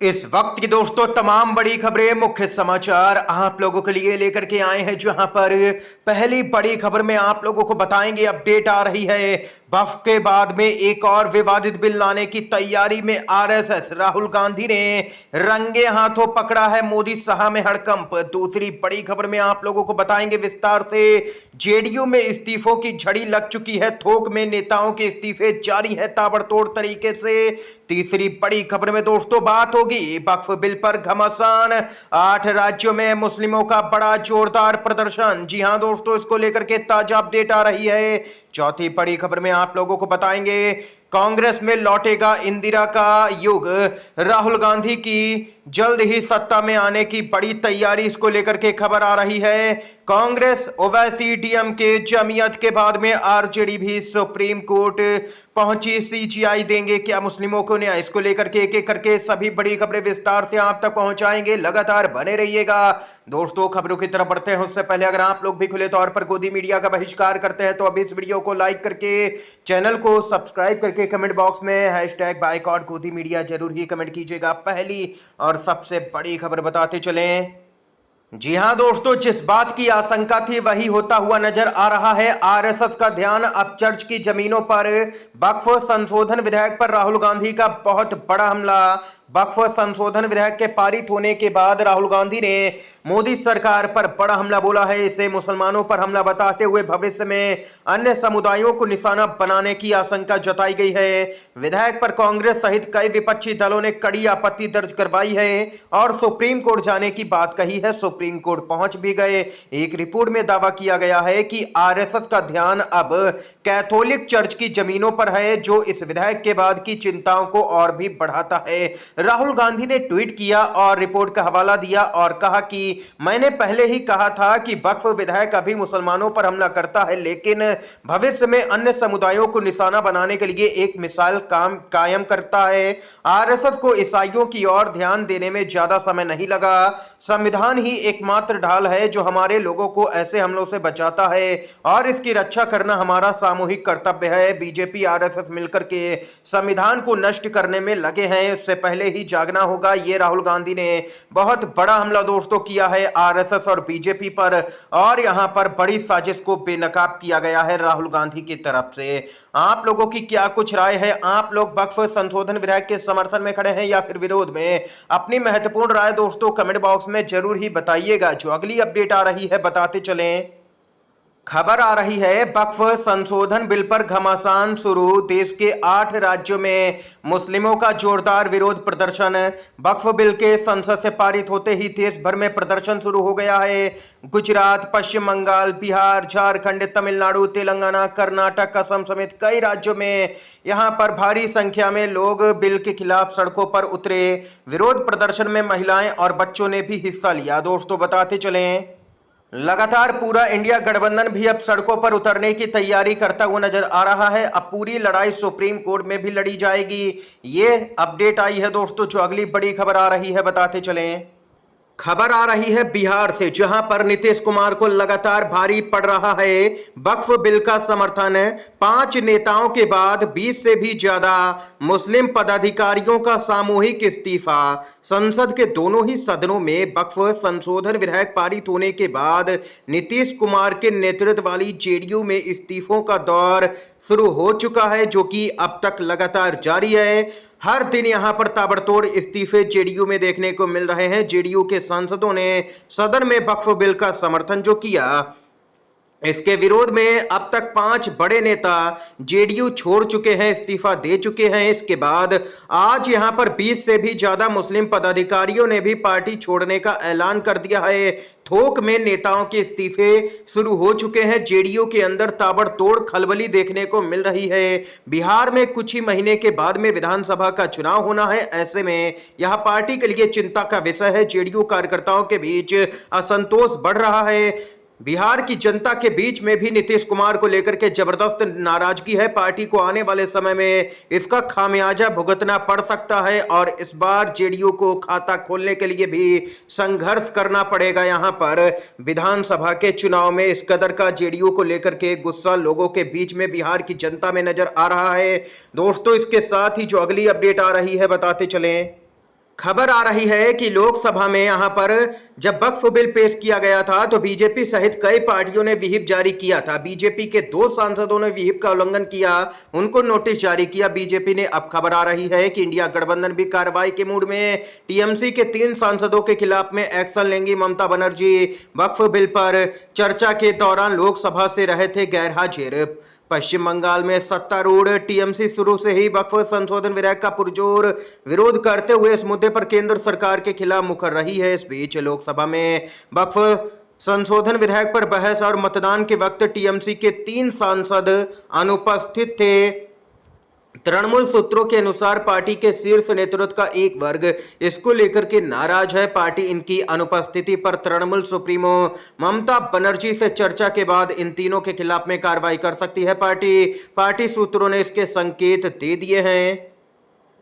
इस वक्त की दोस्तों तमाम बड़ी खबरें मुख्य समाचार आप लोगों के लिए लेकर के आए हैं। जहां पर पहली बड़ी खबर में आप लोगों को बताएंगे, अपडेट आ रही है। वक्फ के बाद में एक और विवादित बिल लाने की तैयारी में आरएसएस। राहुल गांधी ने रंगे हाथों पकड़ा है मोदी शाह में हड़कंप। दूसरी बड़ी खबर में आप लोगों को बताएंगे विस्तार से, जेडीयू में इस्तीफों की झड़ी लग चुकी है। थोक में नेताओं के इस्तीफे जारी है ताबड़तोड़ तरीके से। तीसरी बड़ी खबर में दोस्तों बात होगी वक्फ बिल पर घमासान। 8 राज्यों में मुस्लिमों का बड़ा जोरदार प्रदर्शन। जी हां दोस्तों, इसको लेकर के ताजा अपडेट आ रही है। चौथी बड़ी खबर में आप लोगों को बताएंगे, कांग्रेस में लौटेगा इंदिरा का युग। राहुल गांधी की जल्द ही सत्ता में आने की बड़ी तैयारी, इसको लेकर के खबर आ रही है। कांग्रेस, ओवैसी, डीएमके, जमीयत के बाद में आरजेडी भी सुप्रीम कोर्ट पहुंची। सीजीआई देंगे क्या मुस्लिमों को न्याय, इसको लेकर के एक एक करके सभी बड़ी खबरें विस्तार से आप तक पहुंचाएंगे। लगातार बने रहिएगा दोस्तों। खबरों की तरफ बढ़ते हैं उससे पहले अगर आप लोग भी खुले तौर पर गोदी मीडिया का बहिष्कार करते हैं तो अभी इस वीडियो को लाइक करके, चैनल को सब्सक्राइब करके, कमेंट बॉक्स में #बाइकआउट गोदी मीडिया जरूर ही कमेंट कीजिएगा। पहली और सबसे बड़ी खबर बताते चलें। जी हां दोस्तों, जिस बात की आशंका थी वही होता हुआ नजर आ रहा है। आरएसएस का ध्यान अब चर्च की जमीनों पर। वक्फ संशोधन विधेयक पर राहुल गांधी का बहुत बड़ा हमला। वक्फ संशोधन विधेयक के पारित होने के बाद राहुल गांधी ने मोदी सरकार पर बड़ा हमला बोला है। इसे मुसलमानों पर हमला बताते हुए भविष्य में अन्य समुदायों को निशाना बनाने की आशंका जताई गई है। विधेयक पर कांग्रेस सहित कई विपक्षी दलों ने कड़ी आपत्ति दर्ज करवाई है और सुप्रीम कोर्ट जाने की बात कही है। सुप्रीम कोर्ट पहुंच भी गए। एक रिपोर्ट में दावा किया गया है कि आरएसएस का ध्यान अब कैथोलिक चर्च की जमीनों पर है, जो इस विधेयक के बाद की चिंताओं को और भी बढ़ाता है। राहुल गांधी ने ट्वीट किया और रिपोर्ट का हवाला दिया और कहा कि मैंने पहले ही कहा था कि वक्फ विधेयक अभी मुसलमानों पर हमला करता है, लेकिन भविष्य में अन्य समुदायों को निशाना बनाने के लिए एक मिसाल कायम करता है। आरएसएस को ईसाइयों की ओर ध्यान देने में ज्यादा समय नहीं लगा। संविधान ही एकमात्र ढाल है जो हमारे लोगों को ऐसे हमलों से बचाता है और इसकी रक्षा करना हमारा सामूहिक कर्तव्य है। बीजेपी आरएसएस मिलकर के संविधान को नष्ट करने में लगे हैं, उससे पहले ही जागना होगा। ये राहुल गांधी ने बहुत बड़ा हमला दोस्तों किया है आरएसएस और बीजेपी पर, और यहां पर बड़ी साजिश को बेनकाब किया गया है राहुल गांधी की तरफ से। आप लोगों की क्या कुछ राय है? आप लोग वक्फ संशोधन विधेयक के समर्थन में खड़े हैं या फिर विरोध में? अपनी महत्वपूर्ण राय दोस्तों कमेंट बॉक्स में जरूर ही बताइएगा। जो अगली अपडेट आ रही है बताते चलें। खबर आ रही है वक्फ संशोधन बिल पर घमासान शुरू। देश के 8 राज्यों में मुस्लिमों का जोरदार विरोध प्रदर्शन। वक्फ बिल के संसद से पारित होते ही देश भर में प्रदर्शन शुरू हो गया है। गुजरात, पश्चिम बंगाल, बिहार, झारखंड, तमिलनाडु, तेलंगाना, कर्नाटक, असम समेत कई राज्यों में यहां पर भारी संख्या में लोग बिल के खिलाफ सड़कों पर उतरे। विरोध प्रदर्शन में महिलाएं और बच्चों ने भी हिस्सा लिया। दोस्तों बताते चलें, लगातार पूरा इंडिया गठबंधन भी अब सड़कों पर उतरने की तैयारी करता हुआ नजर आ रहा है। अब पूरी लड़ाई सुप्रीम कोर्ट में भी लड़ी जाएगी। ये अपडेट आई है दोस्तों। जो अगली बड़ी खबर आ रही है बताते चलें। खबर आ रही है बिहार से, जहां पर नीतीश कुमार को लगातार भारी पड़ रहा है वक्फ बिल का समर्थन। 5 नेताओं के बाद 20 से भी ज्यादा मुस्लिम पदाधिकारियों का सामूहिक इस्तीफा। संसद के दोनों ही सदनों में वक्फ संशोधन विधेयक पारित होने के बाद नीतीश कुमार के नेतृत्व वाली जेडीयू में इस्तीफों का दौर शुरू हो चुका है, जो कि अब तक लगातार जारी है। हर दिन यहां पर ताबड़तोड़ इस्तीफे जेडीयू में देखने को मिल रहे हैं। जेडीयू के सांसदों ने सदन में वक्फ बिल का समर्थन जो किया, इसके विरोध में अब तक 5 बड़े नेता जेडीयू छोड़ चुके हैं, इस्तीफा दे चुके हैं। इसके बाद आज यहां पर 20 से भी ज्यादा मुस्लिम पदाधिकारियों ने भी पार्टी छोड़ने का ऐलान कर दिया है। थोक में नेताओं के इस्तीफे शुरू हो चुके हैं। जेडीयू के अंदर ताबड़तोड़ खलबली देखने को मिल रही है। बिहार में कुछ ही महीने के बाद में विधानसभा का चुनाव होना है। ऐसे में यह पार्टी के लिए चिंता का विषय है। जेडीयू कार्यकर्ताओं के बीच असंतोष बढ़ रहा है। बिहार की जनता के बीच में भी नीतीश कुमार को लेकर के जबरदस्त नाराजगी है। पार्टी को आने वाले समय में इसका खामियाजा भुगतना पड़ सकता है और इस बार जेडीयू को खाता खोलने के लिए भी संघर्ष करना पड़ेगा। यहां पर विधानसभा के चुनाव में इस कदर का जेडीयू को लेकर के गुस्सा लोगों के बीच में बिहार की जनता में नजर आ रहा है। दोस्तों इसके साथ ही जो अगली अपडेट आ रही है बताते चलें। खबर आ रही है कि लोकसभा में यहां पर जब वक्फ बिल पेश किया गया था तो बीजेपी सहित कई पार्टियों ने व्हिप जारी किया था। बीजेपी के 2 सांसदों ने व्हिप का उल्लंघन किया, उनको नोटिस जारी किया बीजेपी ने। अब खबर आ रही है कि इंडिया गठबंधन भी कार्रवाई के मूड में। टीएमसी के 3 सांसदों के खिलाफ में एक्शन लेंगी ममता बनर्जी। वक्फ बिल पर चर्चा के दौरान लोकसभा से रहे थे गैर हाजिर। पश्चिम बंगाल में सत्तारूढ़ टीएमसी शुरू से ही वक्फ संशोधन विधेयक का पुरजोर विरोध करते हुए इस मुद्दे पर केंद्र सरकार के खिलाफ मुखर रही है। इस बीच लोकसभा में वक्फ संशोधन विधेयक पर बहस और मतदान के वक्त टीएमसी के 3 सांसद अनुपस्थित थे। तृणमूल सूत्रों के अनुसार पार्टी के शीर्ष नेतृत्व का एक वर्ग इसको लेकर के नाराज है। पार्टी इनकी अनुपस्थिति पर तृणमूल सुप्रीमो ममता बनर्जी से चर्चा के बाद इन तीनों के खिलाफ में कार्रवाई कर सकती है। पार्टी सूत्रों ने इसके संकेत दे दिए हैं।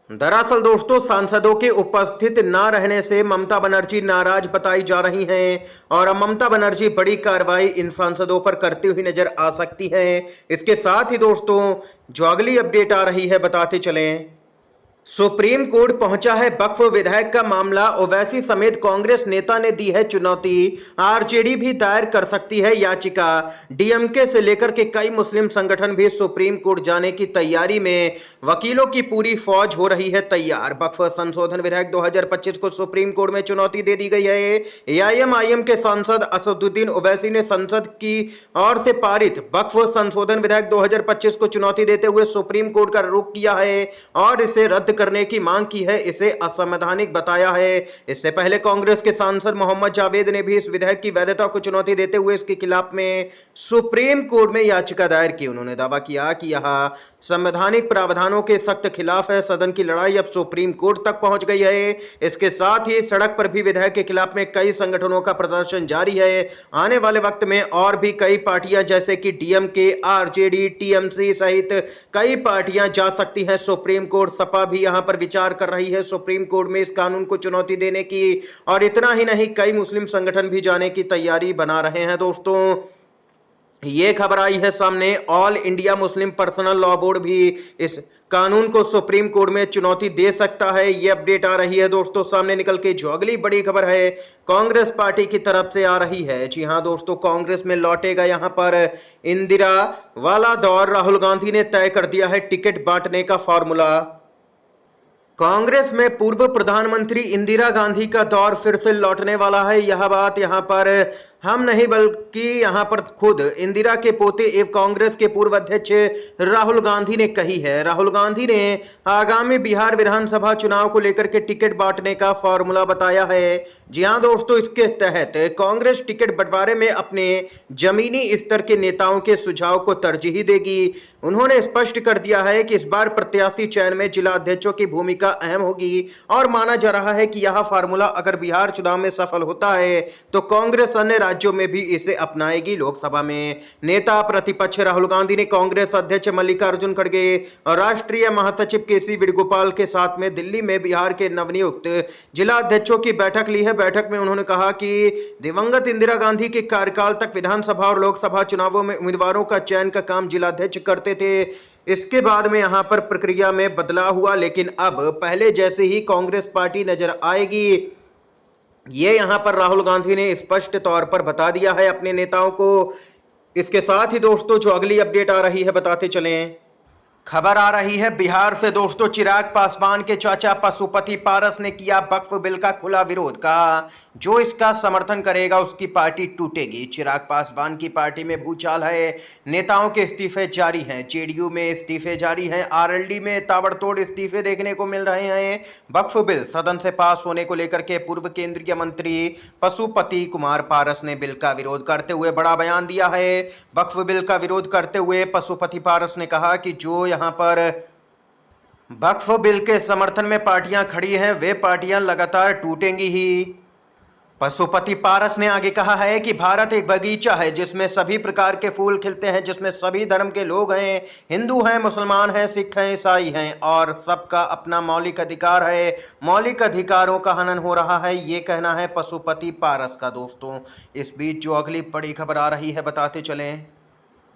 दरअसल दोस्तों, सांसदों के उपस्थित न रहने से ममता बनर्जी नाराज बताई जा रही हैं और अब ममता बनर्जी बड़ी कार्रवाई इन सांसदों पर करती हुई नजर आ सकती हैं। इसके साथ ही दोस्तों, जो अगली अपडेट आ रही है बताते चलें। सुप्रीम कोर्ट पहुंचा है वक्फ विधेयक का मामला। ओवैसी समेत कांग्रेस नेता ने दी है चुनौती। आरजेडी भी दायर कर सकती है याचिका। डीएमके से लेकर के कई मुस्लिम संगठन भी सुप्रीम कोर्ट जाने की तैयारी में। वकीलों की पूरी फौज हो रही है तैयार। वक्फ संशोधन विधेयक 2025 को सुप्रीम कोर्ट में चुनौती दे दी गई है। एआईएमआईएम के सांसद असदुद्दीन ओवैसी ने संसद की ओर से पारित वक्फ संशोधन विधेयक 2025 को चुनौती देते हुए सुप्रीम कोर्ट का रुख किया है और इसे रद्द करने की मांग की है। इसे असंवैधानिक बताया है। इससे पहले कांग्रेस के सांसद मोहम्मद जावेद ने भी इस विधेयक की वैधता को चुनौती देते हुए इसके खिलाफ में सुप्रीम कोर्ट में याचिका दायर की। उन्होंने दावा किया कि यह संवैधानिक प्रावधानों के सख्त खिलाफ है। सदन की लड़ाई अब सुप्रीम कोर्ट तक पहुंच गई है। इसके साथ ही सड़क पर भी विधेयक के खिलाफ में कई संगठनों का प्रदर्शन जारी है। आने वाले वक्त में और भी कई पार्टियां जैसे कि डीएमके, आरजेडी, टीएमसी सहित कई पार्टियां जा सकती हैं सुप्रीम कोर्ट। सपा भी यहां पर विचार कर रही है सुप्रीम कोर्ट में इस कानून को चुनौती देने की। और इतना ही नहीं, कई मुस्लिम संगठन भी जाने की तैयारी बना रहे हैं। दोस्तों, ये खबर आई है सामने। All India Muslim personal law board भी इस कानून को सुप्रीम कोर्ट में चुनौती दे सकता है। ये अपडेट आ रही है दोस्तों सामने निकल के। जो अगली बड़ी खबर है कांग्रेस पार्टी की तरफ से आ रही है। जी हां दोस्तों, कांग्रेस में लौटेगा यहां पर इंदिरा वाला दौर। राहुल गांधी ने तय कर दिया है टिकट बांटने का फॉर्मूला। कांग्रेस में पूर्व प्रधानमंत्री इंदिरा गांधी का दौर फिर से लौटने वाला है। यह बात यहां पर हम नहीं बल्कि यहां पर खुद इंदिरा के पोते एवं कांग्रेस के पूर्व अध्यक्ष राहुल गांधी ने कही है। राहुल गांधी ने आगामी बिहार विधानसभा चुनाव को लेकर के टिकट बांटने का फॉर्मूला बताया है। जी हां दोस्तों, इसके तहत कांग्रेस टिकट बंटवारे में अपने जमीनी स्तर के नेताओं के सुझाव को तरजीह देगी। उन्होंने स्पष्ट कर दिया है कि इस बार प्रत्याशी चयन में जिला अध्यक्षों की भूमिका अहम होगी और माना जा रहा है कि यह फार्मूला अगर बिहार चुनाव में सफल होता है तो कांग्रेस अन्य राज्यों में भी इसे अपनाएगी। लोकसभा में नेता प्रतिपक्ष राहुल गांधी ने कांग्रेस अध्यक्ष मल्लिकार्जुन खड़गे और राष्ट्रीय महासचिव केसी वेणुगोपाल के साथ में दिल्ली में बिहार के नवनियुक्त जिला अध्यक्षों की बैठक ली है। बैठक में उन्होंने कहा कि दिवंगत इंदिरा गांधी के कार्यकाल तक विधानसभा और लोकसभा चुनावों में उम्मीदवारों का चयन का काम जिला अध्यक्ष करते थे। इसके बाद में यहां पर प्रक्रिया में बदलाव हुआ, लेकिन अब पहले जैसे ही कांग्रेस पार्टी नजर आएगी। ये यहां पर राहुल गांधी ने स्पष्ट तौर पर बता दिया है अपने नेताओं को। इसके साथ ही दोस्तों, जो अगली अपडेट आ रही है बताते चलें। खबर आ रही है बिहार से दोस्तों। चिराग पासवान के चाचा पशुपति पारस ने किया वक्फ बिल का खुला विरोध। कहा जो इसका समर्थन करेगा उसकी पार्टी टूटेगी। चिराग पासवान की पार्टी में भूचाल है। नेताओं के इस्तीफे जारी हैं। जेडीयू में इस्तीफे जारी हैं। आरएलडी में ताबड़तोड़ इस्तीफे देखने को मिल रहे हैं। वक्फ बिल सदन से पास होने को लेकर के पूर्व केंद्रीय मंत्री पशुपति कुमार पारस ने बिल का विरोध करते हुए बड़ा बयान दिया है। वक्फ बिल का विरोध करते हुए पशुपति पारस ने कहा कि जो यहाँ पर वक्फ बिल के समर्थन में पार्टियां खड़ी हैं वे पार्टियां लगातार टूटेंगी ही। पशुपति पारस ने आगे कहा है कि भारत एक बगीचा है जिसमें सभी प्रकार के फूल खिलते हैं, जिसमें सभी धर्म के लोग हैं, हिंदू हैं, मुसलमान हैं, सिख हैं, ईसाई हैं और सबका अपना मौलिक अधिकार है। मौलिक अधिकारों का हनन हो रहा है, ये कहना है पशुपति पारस का। दोस्तों, इस बीच जो अगली बड़ी खबर आ रही है बताते चलें।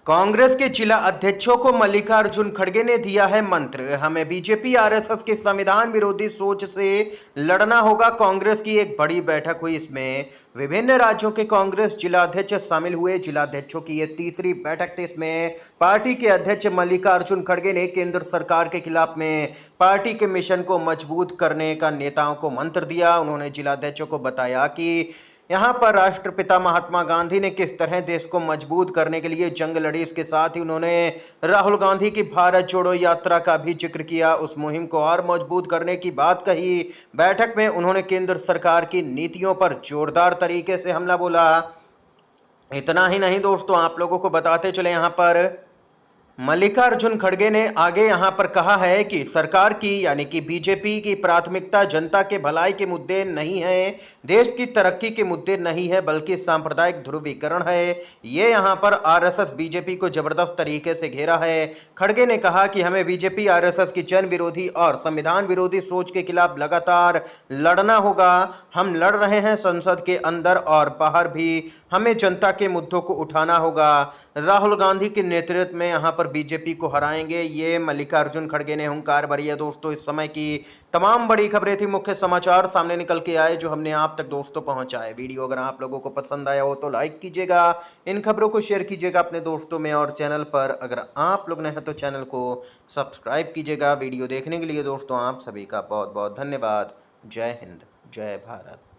कांग्रेस के जिला अध्यक्षों को मल्लिकार्जुन खड़गे ने दिया है मंत्र, हमें बीजेपी आरएसएस की संविधान विरोधी सोच से लड़ना होगा। कांग्रेस की एक बड़ी बैठक हुई, इसमें विभिन्न राज्यों के कांग्रेस जिलाध्यक्ष शामिल हुए। जिलाध्यक्षों की ये तीसरी बैठक थी। इसमें पार्टी के अध्यक्ष मल्लिकार्जुन खड़गे ने केंद्र सरकार के खिलाफ में पार्टी के मिशन को मजबूत करने का नेताओं को मंत्र दिया। उन्होंने जिलाध्यक्षों को बताया कि यहाँ पर राष्ट्रपिता महात्मा गांधी ने किस तरह देश को मजबूत करने के लिए जंग लड़ी। इसके साथ ही उन्होंने राहुल गांधी की भारत जोड़ो यात्रा का भी जिक्र किया, उस मुहिम को और मजबूत करने की बात कही। बैठक में उन्होंने केंद्र सरकार की नीतियों पर जोरदार तरीके से हमला बोला। इतना ही नहीं दोस्तों, आप लोगों को बताते चले, यहाँ पर मल्लिकार्जुन खड़गे ने आगे यहां पर कहा है कि सरकार की यानी कि बीजेपी की प्राथमिकता जनता के भलाई के मुद्दे नहीं है, देश की तरक्की के मुद्दे नहीं है, बल्कि सांप्रदायिक ध्रुवीकरण है। ये यहां पर आरएसएस बीजेपी को जबरदस्त तरीके से घेरा है। खड़गे ने कहा कि हमें बीजेपी आरएसएस की जन विरोधी और संविधान विरोधी सोच के खिलाफ लगातार लड़ना होगा। हम लड़ रहे हैं संसद के अंदर और बाहर भी, हमें जनता के मुद्दों को उठाना होगा। राहुल गांधी के नेतृत्व में यहां पर बीजेपी को हराएंगे, ये मल्लिकार्जुन खड़गे ने हुंकार भरी है। दोस्तों, इस समय की तमाम बड़ी खबरें थी, मुख्य समाचार सामने निकल के आए जो हमने आप तक दोस्तों पहुंचाए। वीडियो अगर आप लोगों को पसंद आया हो तो लाइक कीजिएगा, इन खबरों को शेयर कीजिएगा अपने दोस्तों में, और चैनल पर अगर आप लोग नए हैं तो चैनल को सब्सक्राइब कीजिएगा। वीडियो देखने के लिए दोस्तों आप सभी का बहुत बहुत धन्यवाद। जय हिंद, जय भारत।